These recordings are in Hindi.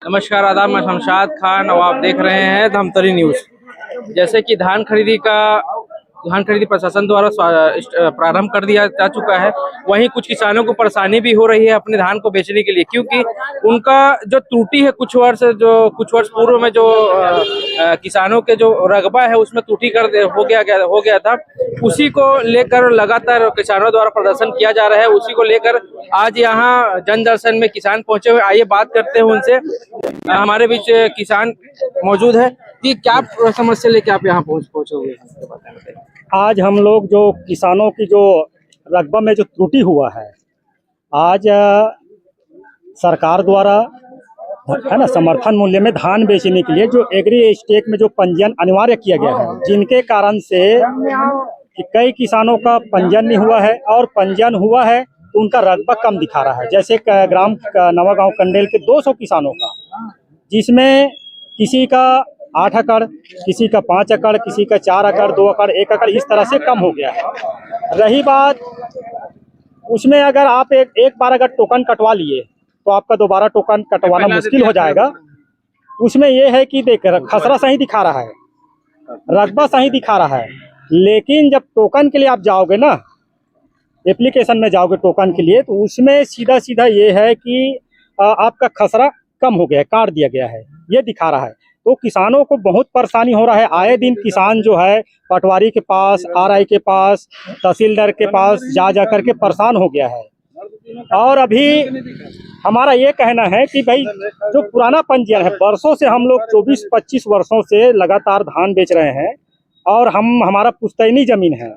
नमस्कार, आदाब। मैं शमशाद खान और आप देख रहे हैं धमतरी न्यूज़। जैसे कि धान खरीदी प्रशासन द्वारा प्रारंभ कर दिया जा चुका है, वहीं कुछ किसानों को परेशानी भी हो रही है अपने धान को बेचने के लिए, क्योंकि उनका जो त्रुटि है कुछ वर्ष पूर्व में जो किसानों के जो रकबा है उसमें त्रुटि हो गया था। उसी को लेकर लगातार किसानों द्वारा प्रदर्शन किया जा रहा है। उसी को लेकर आज यहाँ जन दर्शन में किसान पहुंचे हुए। आइए बात करते हैं उनसे। हमारे बीच किसान मौजूद है कि क्या समस्या लेके आप यहाँ पहुंचे हुए हैं? आज हम लोग जो किसानों की जो रकबा में जो त्रुटि हुआ है, आज सरकार द्वारा है ना समर्थन मूल्य में धान बेचने के लिए जो एग्री स्टेक में जो पंजीयन अनिवार्य किया गया है, जिनके कारण से कि कई किसानों का पंजीयन नहीं हुआ है और पंजीयन हुआ है तो उनका रकबा कम दिखा रहा है। जैसे ग्राम नवागांव कंडेल के 200 किसानों का, जिसमें किसी का 8 एकड़, किसी का 5 एकड़, किसी का 4 एकड़, 2 एकड़, 1 एकड़, इस तरह से कम हो गया है। रही बात उसमें, अगर आप एक बार अगर टोकन कटवा लिए तो आपका दोबारा टोकन कटवाना मुश्किल हो जाएगा। उसमें यह है कि देख खसरा सही दिखा रहा है, रकबा सही दिखा रहा है, लेकिन जब टोकन के लिए आप जाओगे ना, एप्लीकेशन में जाओगे टोकन के लिए, तो उसमें सीधा सीधा ये है कि आपका खसरा कम हो गया है, काट दिया गया है, ये दिखा रहा है। तो किसानों को बहुत परेशानी हो रहा है। आए दिन किसान जो है पटवारी के पास, आरआई के पास, तहसीलदार के पास जा करके परेशान हो गया है। और अभी हमारा ये कहना है कि भाई जो पुराना पंजीयन है, वर्षों से हम लोग 24-25 वर्षों से लगातार धान बेच रहे हैं और हमारा पुश्तैनी जमीन है,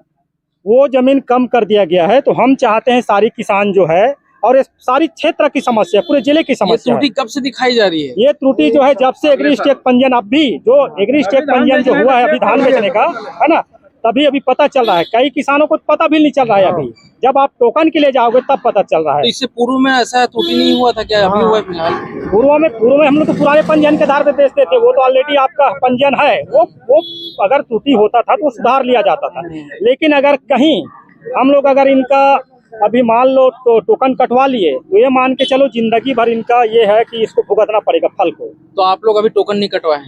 वो जमीन कम कर दिया गया है। तो हम चाहते हैं सारी किसान जो है, और ये सारी क्षेत्र की समस्या, पूरे जिले की समस्या, ये त्रुटि कब से दिखाई जा रही है? ये त्रुटि जो है जब से एग्री स्टेक पंजीयन, अब भी जो एग्री स्टेक पंजीयन जो हुआ है अभी धान बेचने का, है ना, तभी अभी पता चल रहा है। कई किसानों को पता भी नहीं चल रहा है अभी, जब आप टोकन के लिए जाओगे तब पता चल रहा है। तो इससे पूर्व में ऐसा त्रुटि नहीं हुआ था क्या? अभी हुआ फिलहाल? पूर्व में हम लोग तो पुराने पंजीयन के आधार पे बेचते थे, वो तो ऑलरेडी आपका पंजीयन है, वो अगर त्रुटि होता था तो सुधार लिया जाता था। लेकिन अगर कहीं हम लोग अगर इनका अभी मान लो तो टोकन कटवा लिए, तो ये मान के चलो जिंदगी भर इनका ये है कि इसको भुगतना पड़ेगा फल को। तो आप लोग अभी टोकन नहीं कटवाए?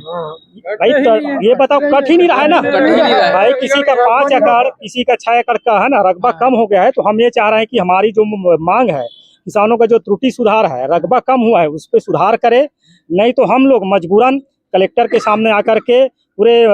भाई तो ये बताओ, कट ही नहीं रहा है ना भाई। किसी का 5 एकड़, किसी का 6 एकड़ का है ना, रकबा कम हो गया है। तो हम ये चाह रहे हैं कि हमारी जो मांग है, किसानों का जो त्रुटि सुधार है, रकबा कम हुआ है, उस पर सुधार करे। नहीं तो हम लोग मजबूरन कलेक्टर के सामने आकर के पूरे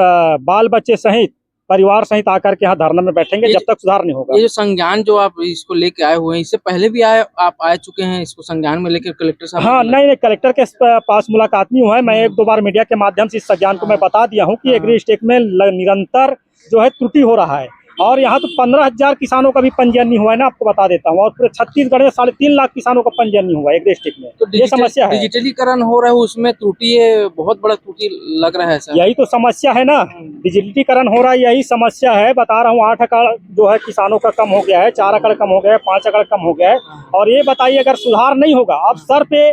बाल बच्चे सहित, परिवार सहित आकर के यहाँ धरना में बैठेंगे जब तक सुधार नहीं होगा। ये जो संज्ञान जो आप इसको लेके आए हुए हैं, इससे पहले भी आप आ चुके हैं इसको संज्ञान में लेकर कलेक्टर साहब? हाँ, नहीं, कलेक्टर के पास मुलाकात नहीं हुआ है। मैं 1-2 बार मीडिया के माध्यम से इस संज्ञान को मैं बता दिया हूँ कि एग्री स्टेक में निरंतर जो है त्रुटि हो रहा है। और यहाँ तो 15,000 किसानों का भी पंजीयन नहीं हुआ है ना, आपको बता देता हूँ। और पूरे छत्तीसगढ़ में 3.5 लाख किसानों का पंजीयन नहीं हुआ एग्री स्टेक में। तो ये समस्या है। डिजिटलीकरण हो रहा है, उसमें त्रुटि है, बहुत बड़ा त्रुटि लग रहा है सर। यही तो समस्या है ना, डिजिटलीकरण हो रहा है, यही समस्या है। बता रहा हूँ 8 एकड़ जो है किसानों का कम हो गया है, 4 एकड़ कम हो गया है, 5 एकड़ कम हो गया है। और ये बताइए, अगर सुधार नहीं होगा, अब सर पे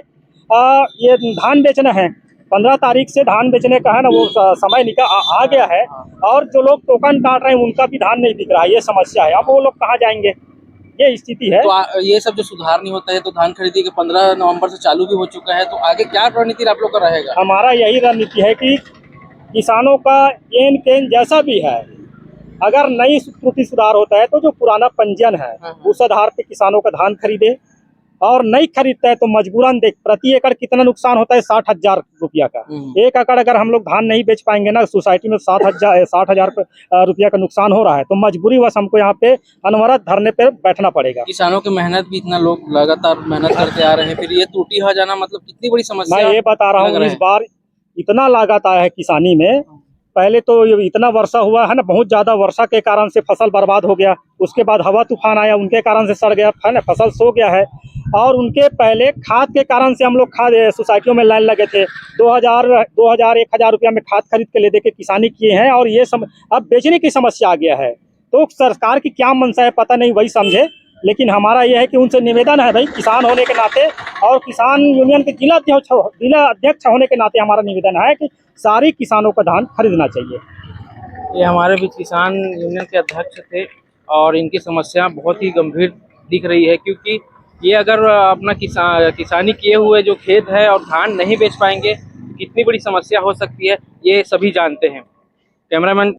ये धान बेचना है, 15 तारीख से धान बेचने का है ना, वो समय आ गया है। और जो लोग टोकन काट रहे हैं उनका भी धान नहीं दिख रहा है, ये समस्या है। अब वो लोग कहाँ जाएंगे, ये स्थिति है। तो ये सब जो सुधार नहीं होता है, तो धान खरीदी के 15 नवंबर से चालू भी हो चुका है, तो आगे क्या रणनीति आप लोग का रहेगा? हमारा यही रणनीति है कि किसानों का एन केन जैसा भी है, अगर नई त्रुटि सुधार होता है तो जो पुराना पंजीयन है उस आधार पे किसानों का धान खरीदे, और नहीं खरीदता है तो मजबूरन देख प्रति एकड़ कितना नुकसान होता है, 60,000 रुपया का। 1 एकड़ अगर हम लोग धान नहीं बेच पाएंगे ना, सोसाइटी में 60,000 रुपया का नुकसान हो रहा है, तो मजबूरीवश हमको यहाँ पे अनवरत धरने पे बैठना पड़ेगा। किसानों की मेहनत भी, इतना लोग लगातार मेहनत करते आ रहे हैं, फिर ये त्रुटि हो जाना मतलब कितनी बड़ी समस्या। मैं ये बता रहा हूँ, इस बार इतना लागत आया है किसानी में। पहले तो इतना वर्षा हुआ है ना, बहुत ज्यादा वर्षा के कारण से फसल बर्बाद हो गया। उसके बाद हवा तूफान आया, उनके कारण से सड़ गया है ना, फसल सो गया है। और उनके पहले खाद के कारण से हम लोग खाद सोसाइटियों में लाइन लगे थे, 1,000 रुपया में खाद खरीद के ले दे के किसानी किए हैं। और ये अब बेचने की समस्या आ गया है। तो सरकार की क्या मंशा है पता नहीं, वही समझे। लेकिन हमारा यह है कि उनसे निवेदन है भाई, किसान होने के नाते और किसान यूनियन के जिला अध्यक्ष होने के नाते हमारा निवेदन है कि सारी किसानों का धान खरीदना चाहिए। ये हमारे बीच किसान यूनियन के अध्यक्ष थे और इनकी समस्या बहुत ही गंभीर दिख रही है, क्योंकि ये अगर अपना किसानी किए हुए जो खेत है और धान नहीं बेच पाएंगे, कितनी बड़ी समस्या हो सकती है ये सभी जानते हैं। कैमरामैन